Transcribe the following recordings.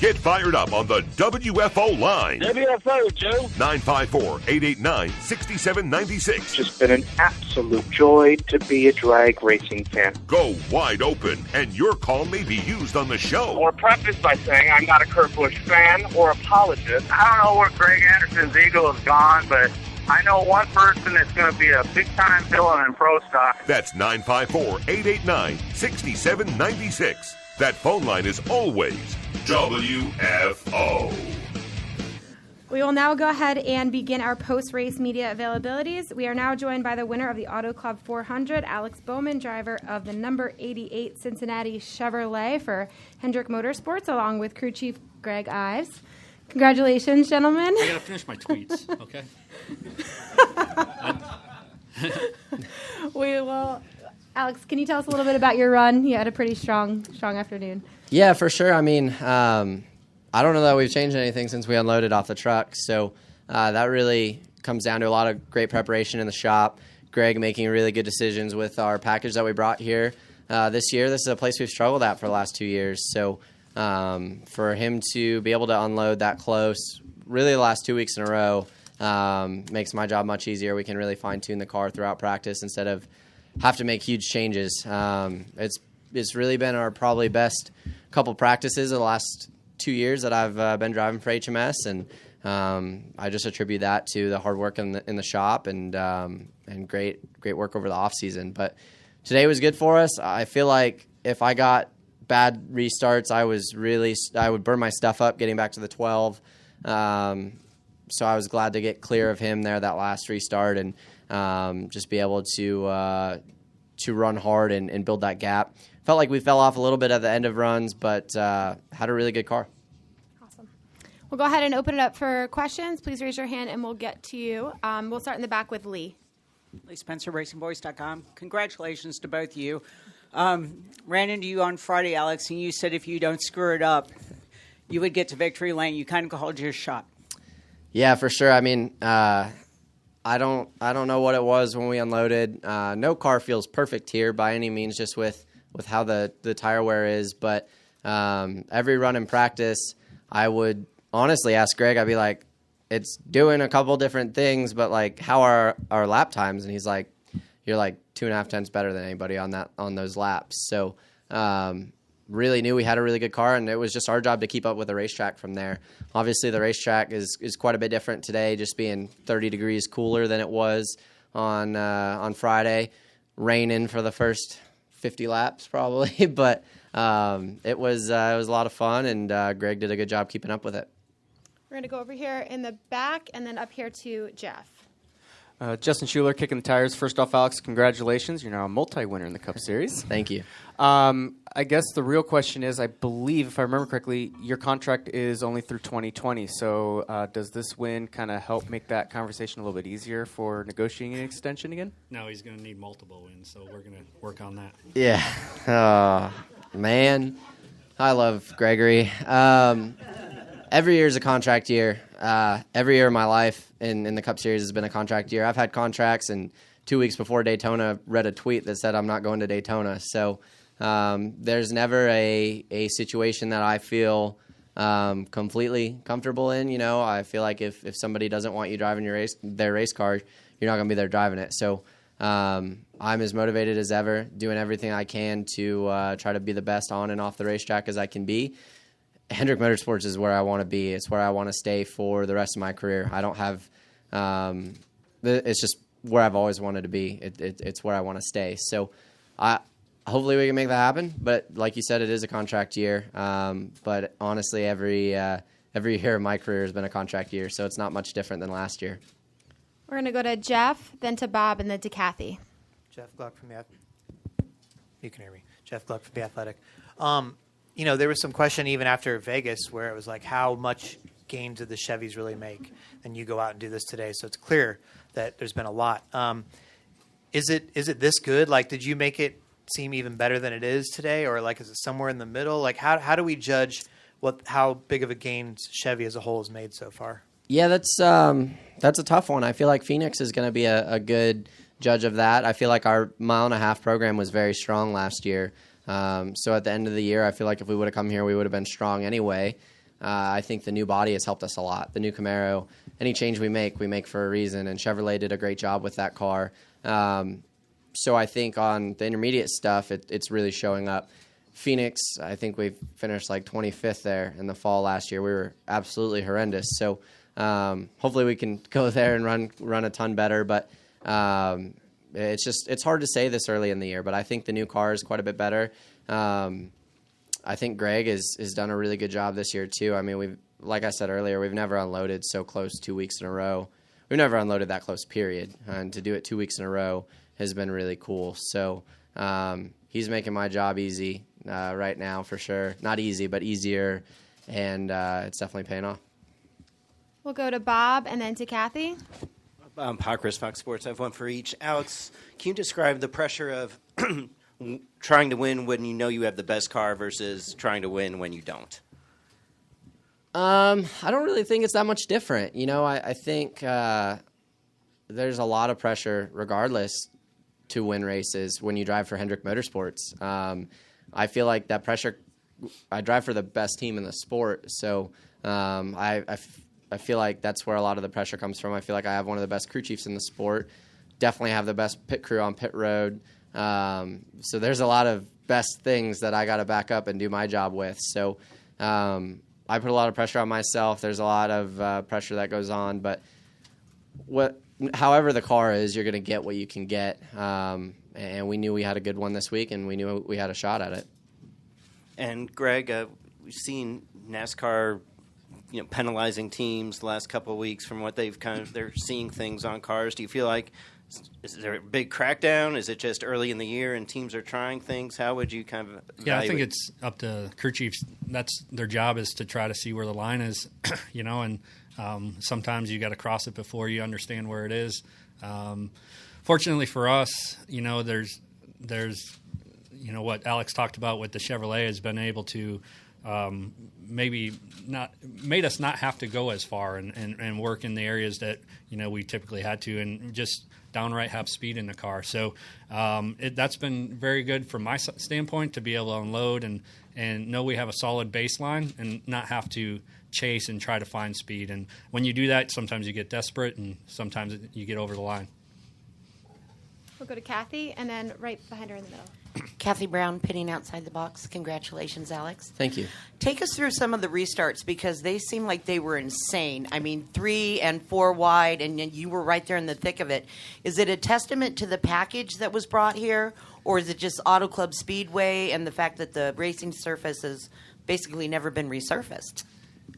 Get fired up on the WFO line. WFO, Joe. 954-889-6796. Just been an absolute joy to be a drag racing fan. Go wide open, and your call may be used on the show. Or preface by saying I'm not a Kurt Busch fan or apologist. I don't know where Greg Anderson's ego has gone, but I know one person that's going to be a big-time villain in pro stock. That's 954-889-6796. That phone line is always WFO. We will now go ahead and begin our post-race media availabilities. We are now joined by the winner of the Auto Club 400, Alex Bowman, driver of the number 88 Cincinnati Chevrolet for Hendrick Motorsports, along with crew chief Greg Ives. Congratulations, gentlemen. I got to finish my tweets, okay? We will. Alex, can you tell us a little bit about your run? You had a pretty strong afternoon. Yeah, for sure. I mean, I don't know that we've changed anything since we unloaded off the truck. So that really comes down to a lot of great preparation in the shop. Greg making really good decisions with our package that we brought here this year. This is a place we've struggled at for the last 2 years. So for him to be able to unload that close, really the last 2 weeks in a row, makes my job much easier. We can really fine-tune the car throughout practice instead of have to make huge changes. It's really been our probably best couple practices of the last 2 years that I've been driving for HMS, and I just attribute that to the hard work in the shop and great work over the off season. But today was good for us. I feel like if I got bad restarts, I would burn my stuff up getting back to the 12. So I was glad to get clear of him there that last restart and just be able to run hard and build that gap. Felt like we fell off a little bit at the end of runs, but had a really good car. Awesome. We'll go ahead and open it up for questions. Please raise your hand and we'll get to you. We'll start in the back with Lee. Lee Spencer, RacingVoice.com. Congratulations to both of you. Ran into you on Friday, Alex, and you said if you don't screw it up, you would get to victory lane. You kind of called your shot. Yeah, for sure. I mean, I don't know what it was when we unloaded. No car feels perfect here by any means, just with how the tire wear is. But every run in practice, I would honestly ask Greg, I'd be like, it's doing a couple different things, but like, how are our lap times? And he's like, you're like 2.5 tenths better than anybody on those laps. So really knew we had a really good car, and it was just our job to keep up with the racetrack from there. Obviously, the racetrack is quite a bit different today, just being 30 degrees cooler than it was on Friday. Raining for the first 50 laps probably, but it was a lot of fun, and Greg did a good job keeping up with it. We're going to go over here in the back and then up here to Jeff. Justin Schuler kicking the tires. First off, Alex, congratulations. You're now a multi-winner in the Cup Series. Thank you. I guess the real question is, I believe, if I remember correctly, your contract is only through 2020. So does this win kind of help make that conversation a little bit easier for negotiating an extension again? No, he's going to need multiple wins, so we're going to work on that. Yeah. Man, I love Gregory. Every year is a contract year. Every year of my life in the Cup Series has been a contract year. I've had contracts, and 2 weeks before Daytona read a tweet that said I'm not going to Daytona. So there's never a situation that I feel completely comfortable in. You know, I feel like if somebody doesn't want you driving their race car, you're not going to be there driving it. So I'm as motivated as ever, doing everything I can to try to be the best on and off the racetrack as I can be. Hendrick Motorsports is where I want to be. It's where I want to stay for the rest of my career. I don't have it's just where I've always wanted to be. It's where I want to stay. So hopefully we can make that happen. But like you said, it is a contract year. But honestly, every year of my career has been a contract year, so it's not much different than last year. We're going to go to Jeff, then to Bob, and then to Kathy. Jeff Gluck from the You can hear me. Jeff Gluck from The Athletic. You know, there was some question even after Vegas where it was like, how much gain did the Chevys really make? And you go out and do this today, so it's clear that there's been a lot. Is it this good? Like, did you make it seem even better than it is today, or like is it somewhere in the middle? Like, how do we judge how big of a gain Chevy as a whole has made so far? Yeah, that's a tough one. I feel like Phoenix is going to be a good judge of that. I feel like our 1.5 mile program was very strong last year. So at the end of the year, I feel like if we would have come here, we would have been strong anyway. I think the new body has helped us a lot. The new Camaro, any change we make for a reason, and Chevrolet did a great job with that car. So I think on the intermediate stuff, it's really showing up. Phoenix, I think we finished like 25th there in the fall last year. We were absolutely horrendous. So hopefully we can go there and run a ton better. But it's hard to say this early in the year. But I think the new car is quite a bit better. I think Greg has done a really good job this year too. I mean, like I said earlier, we've never unloaded so close 2 weeks in a row. We've never unloaded that close, period. And to do it 2 weeks in a row has been really cool. So he's making my job easy right now for sure. Not easy, but easier, and it's definitely paying off. We'll go to Bob and then to Kathy. Chris, Fox Sports. I have one for each. Alex, can you describe the pressure of trying to win when you know you have the best car versus trying to win when you don't? I don't really think it's that much different. You know, I think there's a lot of pressure regardless to win races when you drive for Hendrick Motorsports. I feel like that pressure, I drive for the best team in the sport, so I feel like that's where a lot of the pressure comes from. I feel like I have one of the best crew chiefs in the sport, definitely have the best pit crew on pit road, so there's a lot of best things that I got to back up and do my job with. So I put a lot of pressure on myself. There's a lot of pressure that goes on, but however the car is, you're going to get what you can get. And we knew we had a good one this week, and we knew we had a shot at it. And Greg, we've seen NASCAR, penalizing teams the last couple of weeks from what they're seeing things on cars. Do you feel like is there a big crackdown? Is it just early in the year and teams are trying things? How would you kind of evaluate? Yeah, I think it's up to crew chiefs. That's their job, is to try to see where the line is, and sometimes you got to cross it before you understand where it is. Fortunately for us, there's what Alex talked about with the Chevrolet has been able to made us not have to go as far and work in the areas that we typically had to, and just downright have speed in the car. So that's been very good from my standpoint, to be able to unload and know we have a solid baseline and not have to chase and try to find speed. And when you do that, sometimes you get desperate and sometimes you get over the line. We'll go to Kathy and then right behind her in the middle. Kathy Brown, pitting outside the box. Congratulations, Alex. Thank you. Take us through some of the restarts, because they seem like they were insane. I mean, 3 and 4 wide, and you were right there in the thick of it. Is it a testament to the package that was brought here, or is it just Auto Club Speedway and the fact that the racing surface has basically never been resurfaced?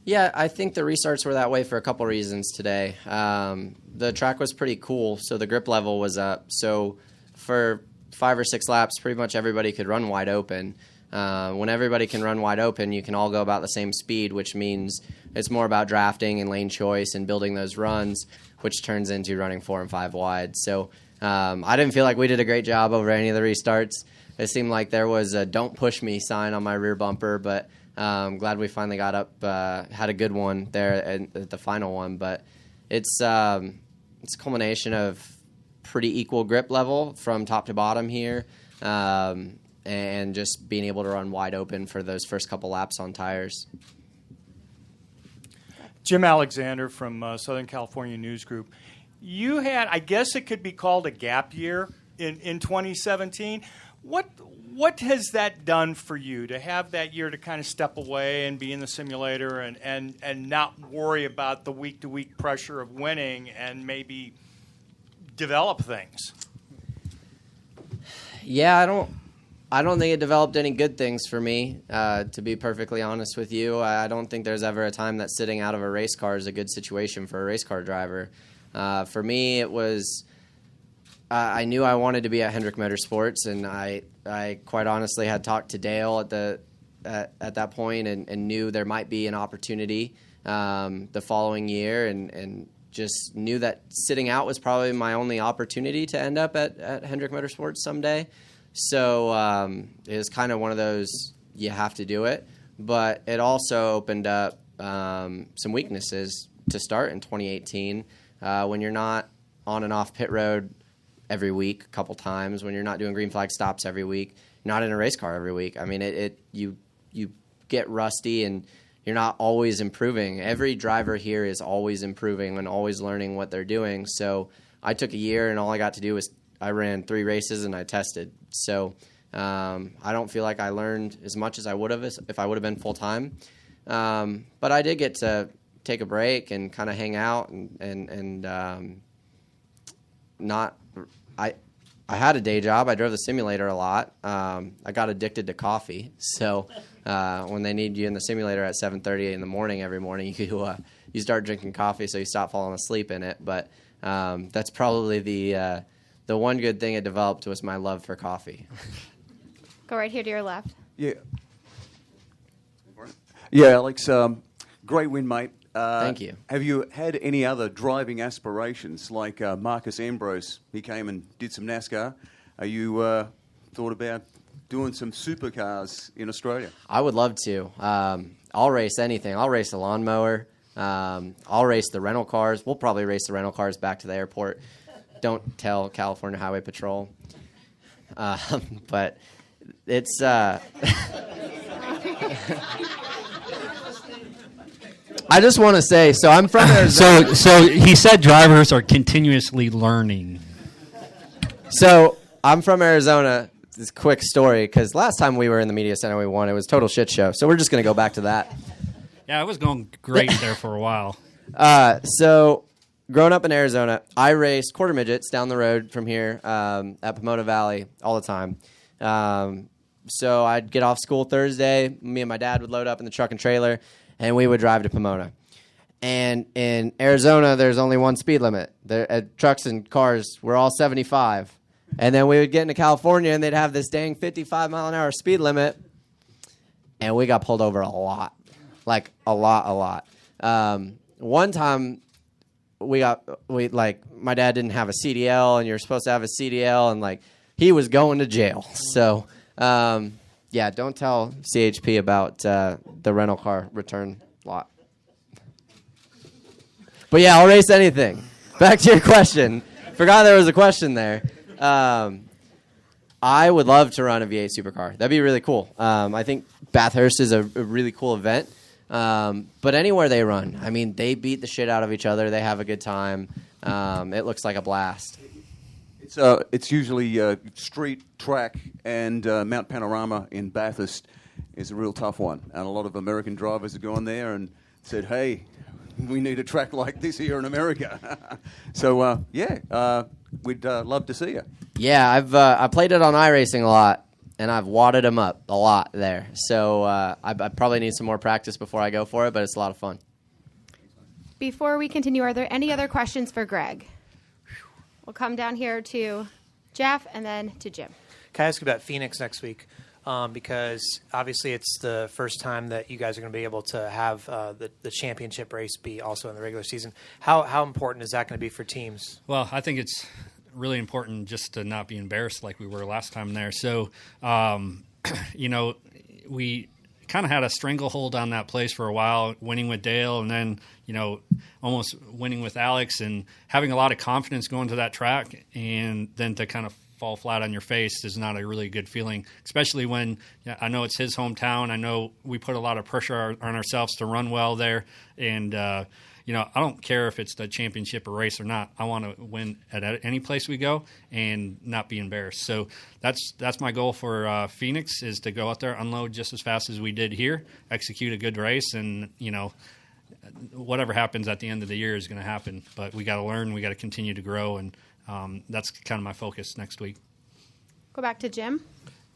Yeah, I think the restarts were that way for a couple reasons today. The track was pretty cool, so the grip level was up. So for 5 or 6 laps, pretty much everybody could run wide open. When everybody can run wide open, you can all go about the same speed, which means it's more about drafting and lane choice and building those runs, which turns into running 4 and 5 wide. So I didn't feel like we did a great job over any of the restarts. It seemed like there was a "don't push me" sign on my rear bumper, but I'm glad we finally got up, had a good one there at the final one. But it's a culmination of pretty equal grip level from top to bottom here, and just being able to run wide open for those first couple laps on tires. Jim Alexander from Southern California News Group. You had, I guess it could be called a gap year in 2017. What has that done for you, to have that year to kind of step away and be in the simulator and not worry about the week-to-week pressure of winning and maybe develop things? Yeah, I don't think it developed any good things for me, to be perfectly honest with you. I don't think there's ever a time that sitting out of a race car is a good situation for a race car driver. For me, it was I knew I wanted to be at Hendrick Motorsports, and I quite honestly had talked to Dale at that point and knew there might be an opportunity the following year, and just knew that sitting out was probably my only opportunity to end up at Hendrick Motorsports someday. So it was kind of one of those, you have to do it. But it also opened up some weaknesses to start in 2018 when you're not on and off pit road every week a couple times, when you're not doing green flag stops every week, not in a race car every week. I mean, you get rusty and you're not always improving. Every driver here is always improving and always learning what they're doing. So I took a year, and all I got to do was I ran 3 races and I tested. So I don't feel like I learned as much as I would have if I would have been full time. But I did get to take a break and kind of hang out and not. I had a day job. I drove the simulator a lot. I got addicted to coffee. So when they need you in the simulator at 7:30 in the morning every morning, you start drinking coffee, so you stop falling asleep in it. But that's probably the one good thing it developed was my love for coffee. Go right here to your left. Yeah. Yeah, Alex, great win, mate. Thank you. Have you had any other driving aspirations like Marcus Ambrose? He came and did some NASCAR. Are you thought about doing some supercars in Australia? I would love to. I'll race anything. I'll race a lawnmower. I'll race the rental cars. We'll probably race the rental cars back to the airport. Don't tell California Highway Patrol. But it's... I just want to say, so I'm from Arizona. So he said drivers are continuously learning. So I'm from Arizona. This quick story, because last time we were in the media center, we won. It was a total shit show. So we're just going to go back to that. Yeah, it was going great there for a while. So growing up in Arizona, I raced quarter midgets down the road from here at Pomona Valley all the time. So I'd get off school Thursday. Me and my dad would load up in the truck and trailer, and we would drive to Pomona. And in Arizona, there's only one speed limit. Trucks and cars were all 75. And then we would get into California, and they'd have this dang 55-mile-an-hour speed limit, and we got pulled over a lot. Like, a lot. One time, my dad didn't have a CDL, and you're supposed to have a CDL, and, like, he was going to jail. So, yeah, don't tell CHP about the rental car return lot. But, yeah, I'll race anything. Back to your question. Forgot there was a question there. I would love to run a V8 supercar. That'd be really cool. I think Bathurst is a really cool event. But anywhere they run, I mean, they beat the shit out of each other. They have a good time. It looks like a blast. It's usually street, track, and Mount Panorama in Bathurst is a real tough one. And a lot of American drivers have gone there and said, hey, we need a track like this here in America. So, we'd love to see you. Yeah, I played it on iRacing a lot, and I've wadded them up a lot there. So I probably need some more practice before I go for it, but it's a lot of fun. Before we continue, are there any other questions for Greg? We'll come down here to Jeff and then to Jim. Can I ask you about Phoenix next week? Because obviously it's the first time that you guys are going to be able to have the championship race be also in the regular season. How important is that going to be for teams? Well, I think it's really important just to not be embarrassed like we were last time there. So, we kind of had a stranglehold on that place for a while, winning with Dale and then, almost winning with Alex and having a lot of confidence going to that track and then to kind of fall flat on your face is not a really good feeling, especially when I know it's his hometown. I know we put a lot of pressure on ourselves to run well there. And, I don't care if it's the championship or race or not. I want to win at any place we go and not be embarrassed. So that's my goal for Phoenix is to go out there, unload just as fast as we did here, execute a good race, and, whatever happens at the end of the year is going to happen. But we got to learn. We got to continue to grow, and that's kind of my focus next week. Go back to Jim.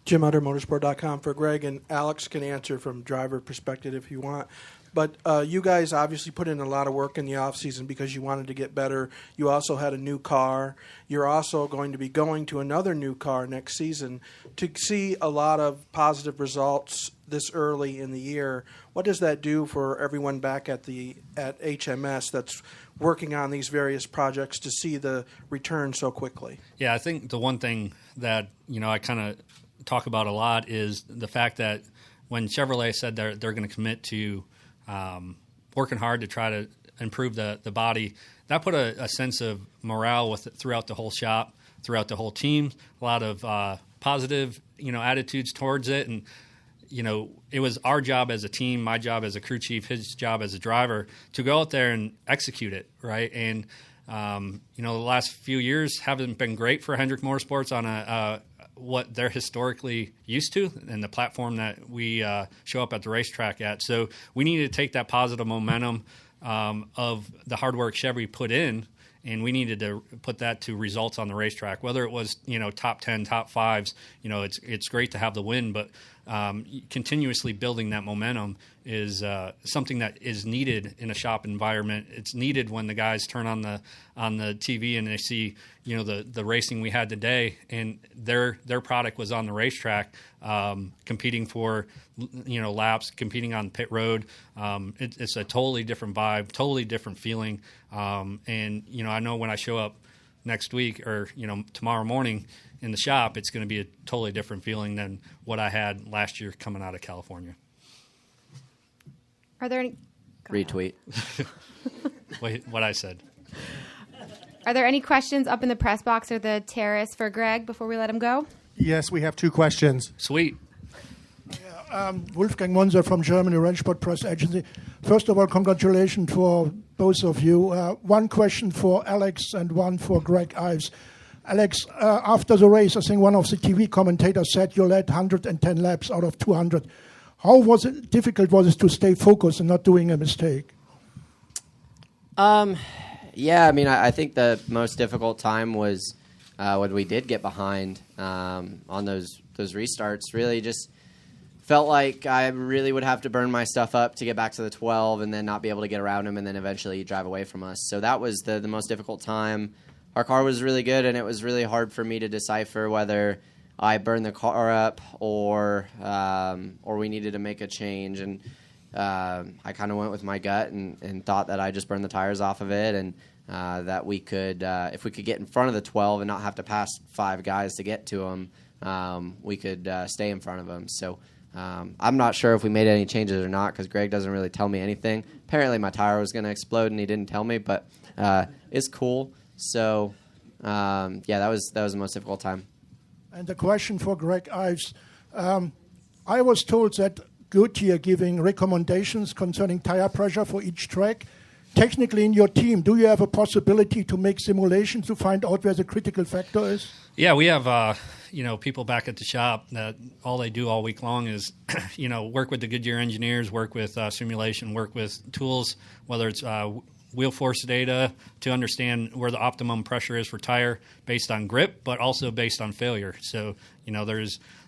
JimHunterMotorsport.com for Greg, and Alex can answer from driver perspective if you want. But you guys obviously put in a lot of work in the offseason because you wanted to get better. You also had a new car. You're also going to be going to another new car next season. To see a lot of positive results this early in the year, what does that do for everyone back at HMS that's working on these various projects to see the return so quickly? Yeah, I think the one thing that, I kind of talk about a lot is the fact that when Chevrolet said they're going to commit to working hard to try to improve the body, that put a sense of morale throughout the whole shop, throughout the whole team, a lot of positive, attitudes towards it. And, it was our job as a team, my job as a crew chief, his job as a driver, to go out there and execute it, right? And, the last few years haven't been great for Hendrick Motorsports on what they're historically used to and the platform that we show up at the racetrack at. So we need to take that positive momentum of the hard work Chevy put in, and we needed to put that to results on the racetrack. Whether it was top 10, top 5s, it's great to have the win, but continuously building that momentum is something that is needed in a shop environment. It's needed when the guys turn on the TV and they see the racing we had today, and their product was on the racetrack, competing for laps, competing on pit road. It's a totally different vibe, totally different feeling. And I know when I show up next week or tomorrow morning in the shop, it's going to be a totally different feeling than what I had last year coming out of California. Are there any retweet? Wait, what I said. Are there any questions up in the press box or the terrace for Greg before we let him go? Yes, we have 2 questions. Sweet. Wolfgang Monser from Germany, Rennsport Press Agency. First of all, congratulations for both of you. One question for Alex and one for Greg Ives. Alex, after the race, I think one of the TV commentators said you led 110 laps out of 200. How difficult was it to stay focused and not doing a mistake? Yeah, I think the most difficult time was when we did get behind on those restarts. Really just felt like I really would have to burn my stuff up to get back to the 12 and then not be able to get around him and then eventually drive away from us. So that was the most difficult time. Our car was really good, and it was really hard for me to decipher whether I burned the car up or we needed to make a change. And I kind of went with my gut and thought that I just burned the tires off of it, and that we could, if we could get in front of the 12 and not have to pass 5 guys to get to them, we could stay in front of them. So I'm not sure if we made any changes or not because Greg doesn't really tell me anything. Apparently my tire was going to explode, and he didn't tell me, but it's cool. So, that was the most difficult time. And the question for Greg Ives. I was told that Goodyear giving recommendations concerning tire pressure for each track. Technically, in your team, do you have a possibility to make simulations to find out where the critical factor is? Yeah, we have people back at the shop that all they do all week long is work with the Goodyear engineers, work with simulation, work with tools, whether it's wheel force data to understand where the optimum pressure is for tire based on grip, but also based on failure. So,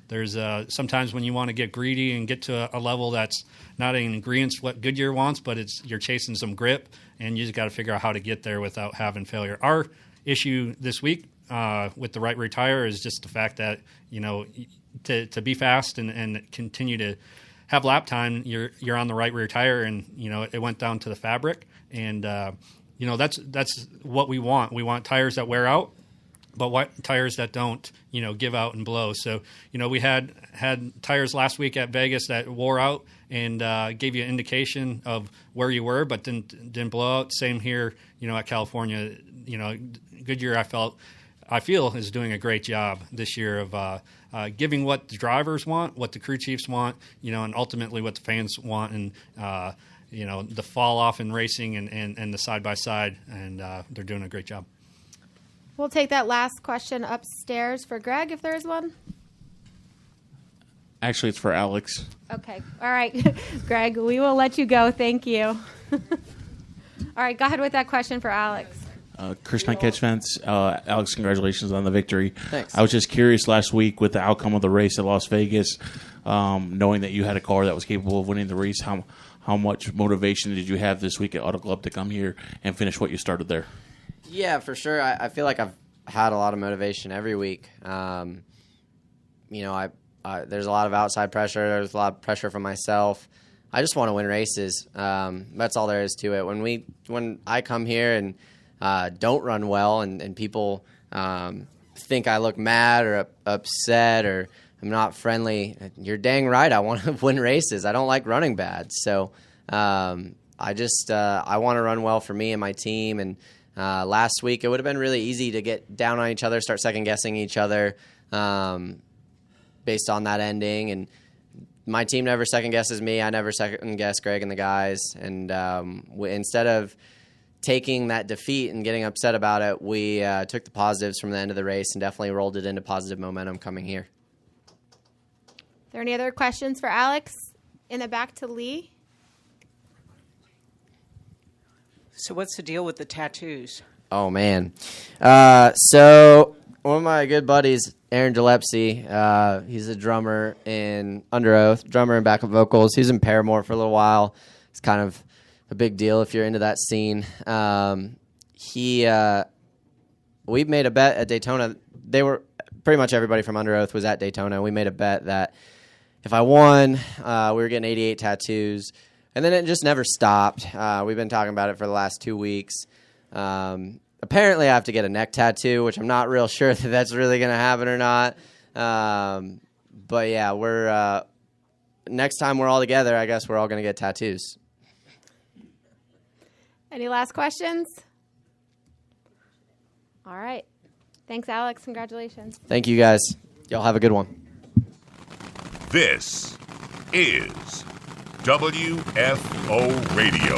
there's sometimes when you want to get greedy and get to a level that's not in agreement with what Goodyear wants, but you're chasing some grip, and you just got to figure out how to get there without having failure. Our issue this week with the right rear tire is just the fact that, to be fast and continue to have lap time, you're on the right rear tire, and it went down to the fabric, and that's what we want. We want tires that wear out, but what tires that don't give out and blow. So we had tires last week at Vegas that wore out and gave you an indication of where you were, but didn't blow out. Same here, at California. Goodyear, I feel is doing a great job this year of giving what the drivers want, what the crew chiefs want, and ultimately what the fans want, and the fall off in racing and the side by side, and they're doing a great job. We'll take that last question upstairs for Greg, if there is one. Actually, it's for Alex. Okay. All right. Greg, we will let you go. Thank you. All right. Go ahead with that question for Alex. Chris Knight Catch Fence. Alex, congratulations on the victory. Thanks. I was just curious last week with the outcome of the race at Las Vegas, knowing that you had a car that was capable of winning the race, how much motivation did you have this week at Auto Club to come here and finish what you started there? Yeah, for sure. I feel like I've had a lot of motivation every week. There's a lot of outside pressure. There's a lot of pressure from myself. I just want to win races. That's all there is to it. When I come here and don't run well and people think I look mad or upset or I'm not friendly, you're dang right. I want to win races. I don't like running bad. So I want to run well for me and my team. And last week, it would have been really easy to get down on each other, start second-guessing each other based on that ending. And my team never second guesses me. I never second guess Greg and the guys. And instead of taking that defeat and getting upset about it, we took the positives from the end of the race and definitely rolled it into positive momentum coming here. Are there any other questions for Alex? In the back to Lee. So what's the deal with the tattoos? Oh, man. So one of my good buddies, Aaron Gillespie, he's a drummer in Under Oath, drummer and backup vocals. He was in Paramore for a little while. It's kind of a big deal if you're into that scene. We made a bet at Daytona. They were pretty much everybody from Under Oath was at Daytona. We made a bet that if I won, we were getting 88 tattoos. And then it just never stopped. We've been talking about it for the last 2 weeks. Apparently, I have to get a neck tattoo, which I'm not real sure that that's really going to happen or not. But yeah, we're next time we're all together, I guess we're all going to get tattoos. Any last questions? All right. Thanks, Alex. Congratulations. Thank you, guys. Y'all have a good one. This is WFO Radio.